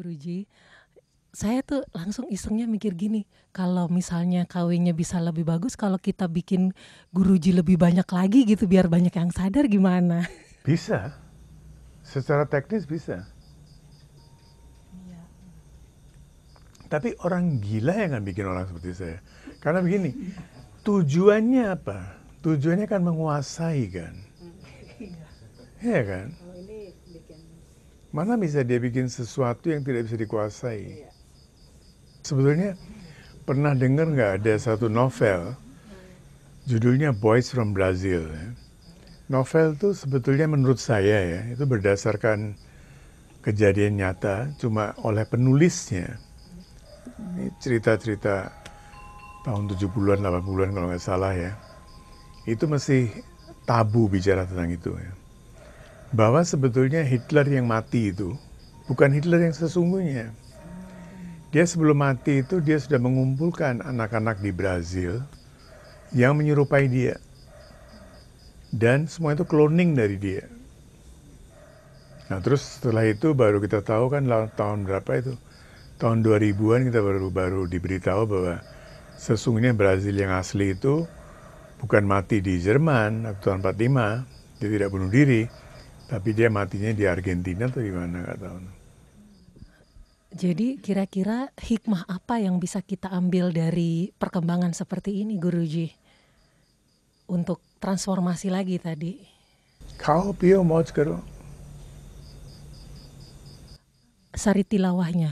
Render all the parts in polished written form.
Guruji. Saya tuh langsung isengnya mikir gini, kalau misalnya KW-nya bisa lebih bagus kalau kita bikin Guruji lebih banyak lagi gitu biar banyak yang sadar gimana? Bisa, secara teknis bisa. Iya. Tapi orang gila yang akan bikin orang seperti saya. Karena begini, tujuannya apa? Tujuannya kan menguasai kan. Iya kan? Mana bisa dia bikin sesuatu yang tidak bisa dikuasai? Sebetulnya pernah dengar nggak ada satu novel, judulnya Boys from Brazil. Ya. Novel itu sebetulnya menurut saya ya, itu berdasarkan kejadian nyata, cuma oleh penulisnya. Ini cerita-cerita tahun 70-an, 80-an kalau nggak salah ya. Itu masih tabu bicara tentang itu ya. Bahwa sebetulnya Hitler yang mati itu bukan Hitler yang sesungguhnya. Dia sebelum mati itu dia sudah mengumpulkan anak-anak di Brazil yang menyerupai dia. Dan semua itu cloning dari dia. Nah terus setelah itu baru kita tahu kan tahun berapa itu? Tahun 2000-an kita baru diberitahu bahwa sesungguhnya Brazil yang asli itu bukan mati di Jerman atau tahun 45, dia tidak bunuh diri, tapi dia matinya di Argentina atau di mana nggak tahu. Jadi kira-kira hikmah apa yang bisa kita ambil dari perkembangan seperti ini Guruji? Untuk transformasi lagi tadi. Kau piyo mauj karo. Sari tilawahnya.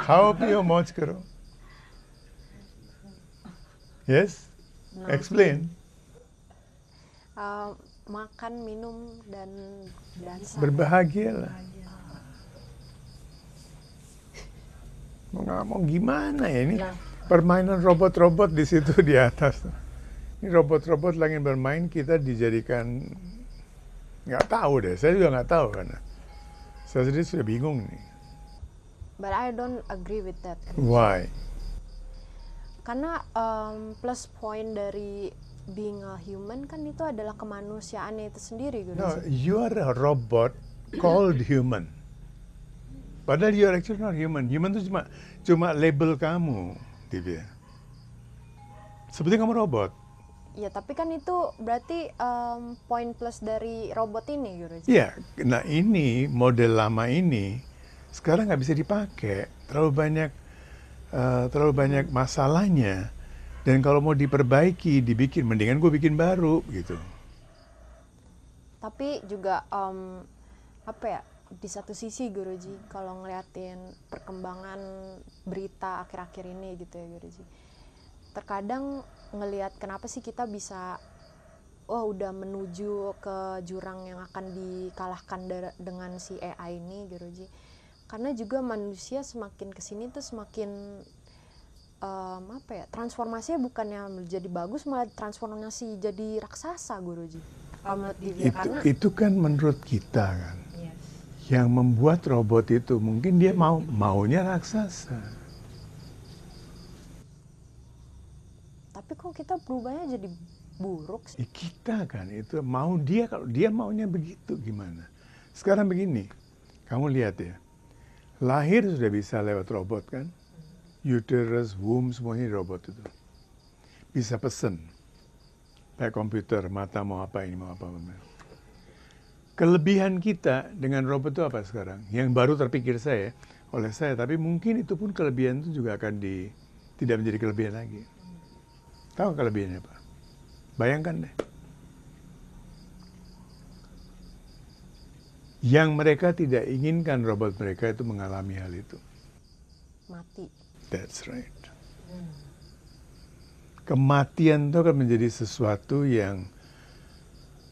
Kau piyo mauj karo. Yes? Explain. Makan, minum, dan dansa. Berbahagialah. Mau gimana ya ini? Permainan robot-robot di situ di atas. Ini robot-robot lagi bermain, kita dijadikan nggak tahu deh. Saya juga nggak tahu karena saya sendiri sudah bingung nih. But I don't agree with that. Why? Karena plus point dari being a human kan itu adalah kemanusiaannya itu sendiri, Guru. No, you are a robot called human. Padahal you are actually not human. Human itu cuma label kamu, Divya. Seperti kamu robot. Ya, tapi kan itu berarti poin plus dari robot ini, Guru. Iya, nah ini model lama ini sekarang nggak bisa dipakai. Terlalu banyak masalahnya. Dan kalau mau diperbaiki, dibikin, mendingan gue bikin baru gitu. Tapi juga apa ya? Di satu sisi Guruji, kalau ngeliatin perkembangan berita akhir-akhir ini gitu ya Guruji, terkadang ngelihat kenapa sih kita bisa udah menuju ke jurang yang akan dikalahkan dengan si AI ini Guruji, karena juga manusia semakin kesini tuh semakin apa ya, transformasinya bukannya menjadi bagus, malah transformasi jadi raksasa Guruji. Itu kan menurut kita kan. Yang membuat robot itu mungkin dia maunya raksasa. Tapi kok kita berubahnya jadi buruk sih? Kita kan itu mau dia, kalau dia maunya begitu gimana? Sekarang begini, kamu lihat ya, lahir sudah bisa lewat robot kan? Uterus, womb semuanya robot itu. Bisa pesen. Kayak komputer, mata mau apa ini, mau apa. Kelebihan kita dengan robot itu apa sekarang? Yang baru terpikir saya, oleh saya, tapi mungkin itu pun kelebihan itu juga akan tidak menjadi kelebihan lagi. Tahu kelebihannya apa? Bayangkan deh. Yang mereka tidak inginkan robot mereka itu mengalami hal itu. Mati. That's right. Kematian itu akan menjadi sesuatu yang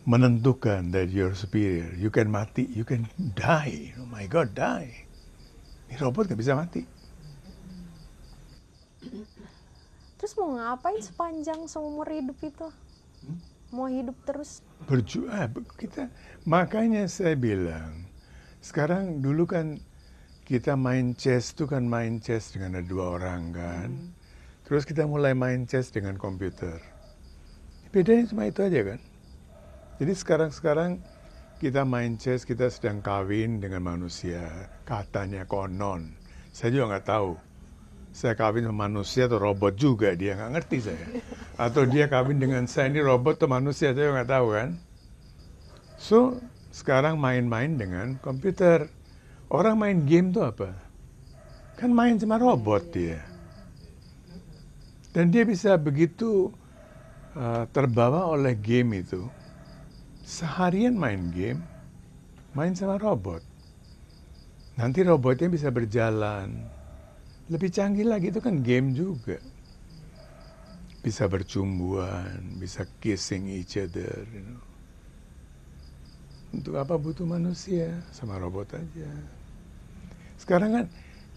menentukan that you're superior. You can mati, you can die. Oh my God, die. Ini robot nggak bisa mati. Terus mau ngapain sepanjang seumur hidup itu? Mau hidup terus? Makanya saya bilang, sekarang dulu kan kita main chess itu kan main chess dengan ada 2 orang kan. Terus kita mulai main chess dengan komputer. Bedanya cuma itu aja kan. Jadi sekarang kita main chess, kita sedang kawin dengan manusia. Katanya konon. Saya juga nggak tahu. Saya kawin sama manusia atau robot juga, dia nggak ngerti saya. Atau dia kawin dengan saya, ini robot atau manusia, saya nggak tahu kan. So, sekarang main-main dengan komputer. Orang main game tuh apa? Kan main sama robot dia. Dan dia bisa begitu terbawa oleh game itu. Seharian main game, main sama robot. Nanti robotnya bisa berjalan. Lebih canggih lagi, itu kan game juga. Bisa bercumbuan, bisa kissing each other. You know. Untuk apa butuh manusia? Sama robot aja. Sekarang kan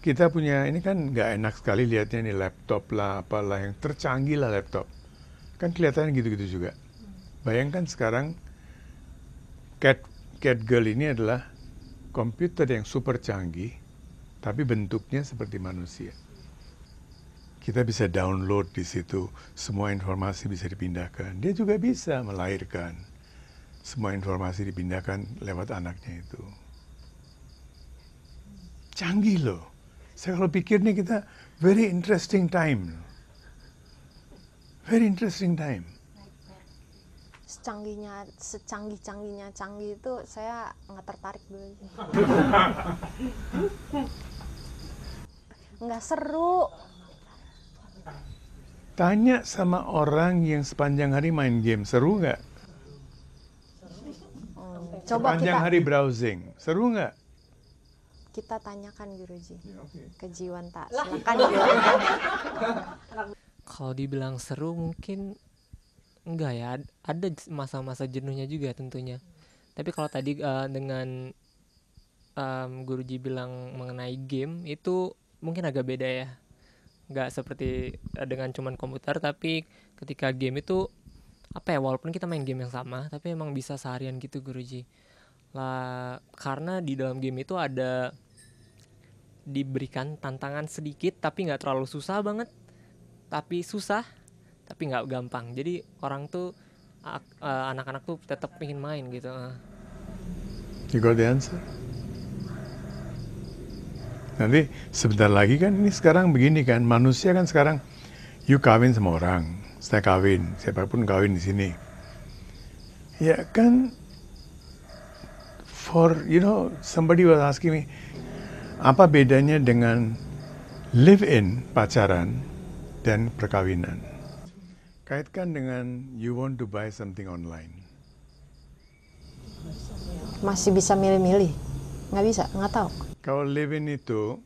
kita punya, ini kan nggak enak sekali lihatnya nih, laptop lah, apalah yang tercanggih lah laptop. Kan kelihatannya gitu-gitu juga. Bayangkan sekarang Cat Girl ini adalah komputer yang super canggih, tapi bentuknya seperti manusia. Kita bisa download di situ, semua informasi bisa dipindahkan. Dia juga bisa melahirkan. Semua informasi dipindahkan lewat anaknya itu. Canggih loh. Saya kalau pikir nih kita very interesting time. Very interesting time. Secanggih-canggihnya canggih itu saya nggak tertarik dulu. Nggak seru. Tanya sama orang yang sepanjang hari main game, seru nggak? Coba Sepanjang kita hari browsing, seru nggak? kita tanyakan Guruji ke Jiwanta. Lah. Silakan Jiwanta. Kalau dibilang seru mungkin enggak ya, ada masa-masa jenuhnya juga tentunya. Tapi kalau tadi dengan Guruji bilang mengenai game itu mungkin agak beda ya. Nggak seperti dengan cuman komputer, tapi ketika game itu apa ya, walaupun kita main game yang sama tapi emang bisa seharian gitu Guruji lah, karena di dalam game itu ada diberikan tantangan sedikit tapi nggak terlalu susah banget, tapi susah tapi nggak gampang, jadi orang tuh anak-anak tuh tetap pengen main gitu. You got the answer? Nanti sebentar lagi kan, ini sekarang begini kan, manusia kan sekarang, you kawin sama orang, saya kawin, siapapun kawin di sini. Ya kan, somebody was asking me, apa bedanya dengan live-in, pacaran, dan perkawinan? Kaitkan dengan you want to buy something online. Masih bisa milih-milih? Nggak bisa, nggak tahu. Kalau live-in itu,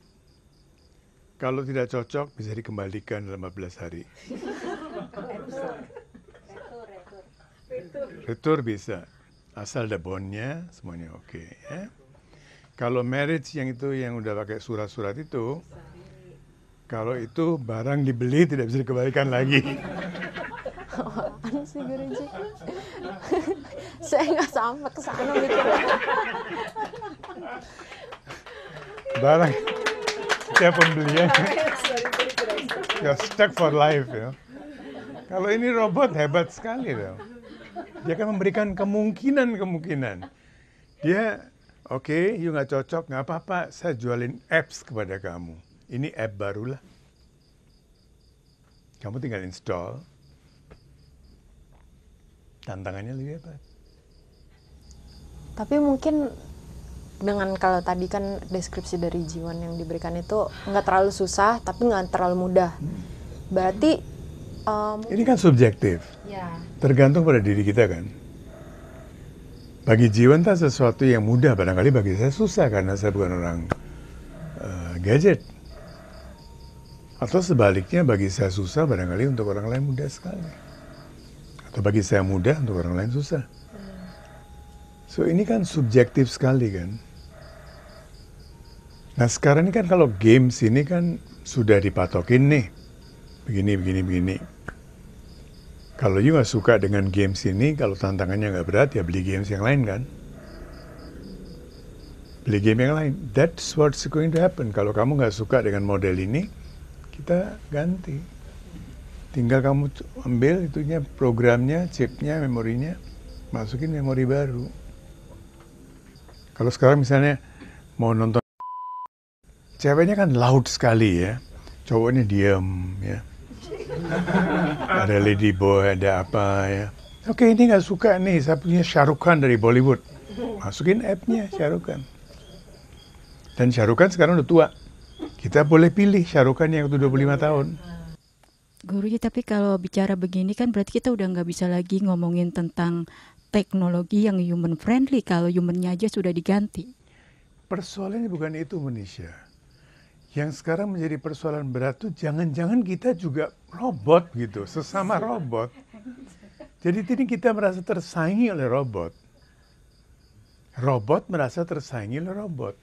kalau tidak cocok bisa dikembalikan dalam 14 hari. Retur bisa, asal ada bondnya, semuanya oke. Ya. Kalau marriage yang udah pakai surat-surat itu, kalau itu barang dibeli tidak bisa dikembalikan lagi. Apaan sih Guruji? Saya nggak sampai ke sana mikirnya. Barang setiap pembelian, you're stuck for life. Ya. Kalau ini robot hebat sekali, loh. Dia akan memberikan kemungkinan. Dia, oke, you nggak cocok, nggak apa-apa, saya jualin apps kepada kamu. Ini app barulah. Kamu tinggal install. Tantangannya lebih hebat. Tapi mungkin dengan kalau tadi kan deskripsi dari Jiwan yang diberikan itu nggak terlalu susah, tapi nggak terlalu mudah. Berarti ini kan subjektif. ya. Tergantung pada diri kita kan. Bagi Jiwanta sesuatu yang mudah, barangkali bagi saya susah karena saya bukan orang gadget. Atau sebaliknya bagi saya susah, barangkali untuk orang lain mudah sekali. Atau bagi saya mudah, untuk orang lain susah. So ini kan subjektif sekali kan. Nah sekarang ini kan kalau games ini kan sudah dipatokin nih. Begini. Kalau you nggak suka dengan games ini, kalau tantangannya nggak berat, ya beli games yang lain kan. Beli game yang lain. That's what's going to happen. Kalau kamu nggak suka dengan model ini, kita ganti. Tinggal kamu ambil itunya, programnya, chipnya, memorinya, masukin memori baru. Kalau sekarang misalnya mau nonton, ceweknya kan loud sekali ya, cowoknya diam ya. Ada lady boy, ada apa ya. Oke, ini nggak suka nih, saya punya Shah Rukh Khan dari Bollywood. Masukin app-nya Shah Rukh Khan. Dan Shah Rukh Khan sekarang udah tua. Kita boleh pilih Shah Rukh Khan yang udah 25 tahun. Guruji, tapi kalau bicara begini kan berarti kita udah nggak bisa lagi ngomongin tentang teknologi yang human friendly kalau humannya aja sudah diganti. Persoalannya bukan itu, Manisha. Yang sekarang menjadi persoalan berat tuh jangan-jangan kita juga robot gitu, sesama robot. Jadi ini kita merasa tersaingi oleh robot. Robot merasa tersaingi oleh robot.